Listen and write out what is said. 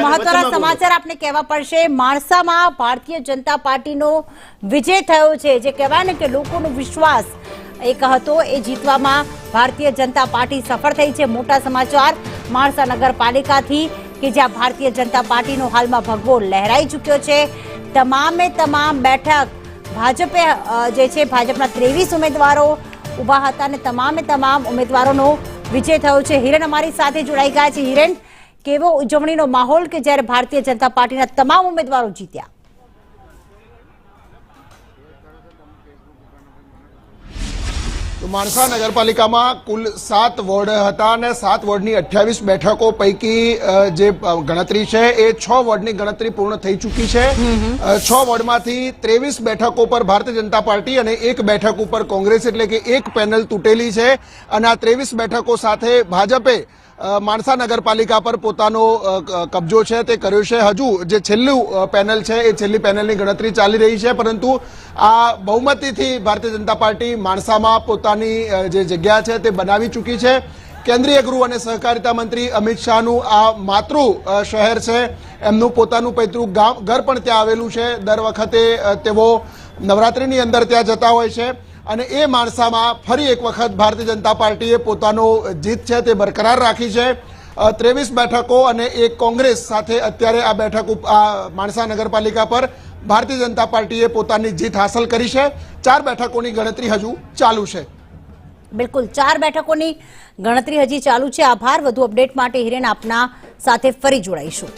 મહત્વના સમાચાર આપને કહેવા પડશે। માણસામાં ભારતીય જનતા પાર્ટીનો વિજય થયો છે। જે કહેવાય ને કે લોકોનો વિશ્વાસ એક હતો એ જીતવામાં ભારતીય જનતા પાર્ટી સફળ થઈ છે। મોટા સમાચાર માણસા નગરપાલિકાથી કે જ્યાં ભારતીય જનતા પાર્ટીનો હાલમાં ભગવો લહેરાઈ ચૂક્યો છે। તમામે તમામ બેઠક ભાજપે જે છે ભાજપના 23 ઉમેદવારો ઊભા હતા અને તમામે તમામ ઉમેદવારોનો વિજય થયો છે। હિરેન અમારી સાથે જોડાઈ ગયા છે। હિરેન, કેવો ઉજવણીનો માહોલ કે જ્યારે ભારતીય જનતા પાર્ટીના તમામ ઉમેદવારો જીત્યા? તો માણસા નગરપાલિકામાં કુલ 7 વોર્ડ હતા અને 7 વોર્ડની 28 બેઠકો પૈકી જે ગણતરી છે એ 6 વોર્ડની ગણતરી પૂર્ણ થઈ ચૂકી છે। 6 વોર્ડમાંથી 23 બેઠકો પર ભારતીય જનતા પાર્ટી અને 1 બેઠક ઉપર કોંગ્રેસ, એટલે કે એક પેનલ તૂટેલી છે અને આ 23 બેઠકો સાથે ભાજપે માણસા નગરપાલિકા પર પોતાનો કબજો છે તે કર્યો છે। હજુ જે છેલ્લું પેનલ છે એ છેલ્લી પેનલની ગણતરી ચાલી રહી છે, પરંતુ આ બહુમતીથી ભારતીય જનતા પાર્ટી માણસામાં પોતાની જે જગ્યા છે તે બનાવી ચૂકી છે। કેન્દ્રીય ગૃહ અને સહકારિતા મંત્રી અમિત શાહનું આ માતૃ શહેર છે, એમનું પોતાનું પૈતૃક ઘર પણ ત્યાં આવેલું છે। દર વખતે તેઓ નવરાત્રિની અંદર ત્યાં જતા હોય છે અને એ માણસામાં ફરી એક વખત ભારતીય જનતા પાર્ટીએ પોતાનો જીત છે તે બરકરાર રાખી છે। 23 બેઠકો અને એક કોંગ્રેસ સાથે અત્યારે આ બેઠક માણસા નગરપાલિકા પર ભારતીય જનતા પાર્ટીએ પોતાની જીત હાંસલ કરી છે। 4 બેઠકોની ગણતરી હજુ ચાલુ છે। બિલકુલ, 4 બેઠકોની ગણતરી હજી ચાલુ છે। આભાર। વધુ અપડેટ માટે હિરેન આપના સાથે ફરી જોડાઈશું।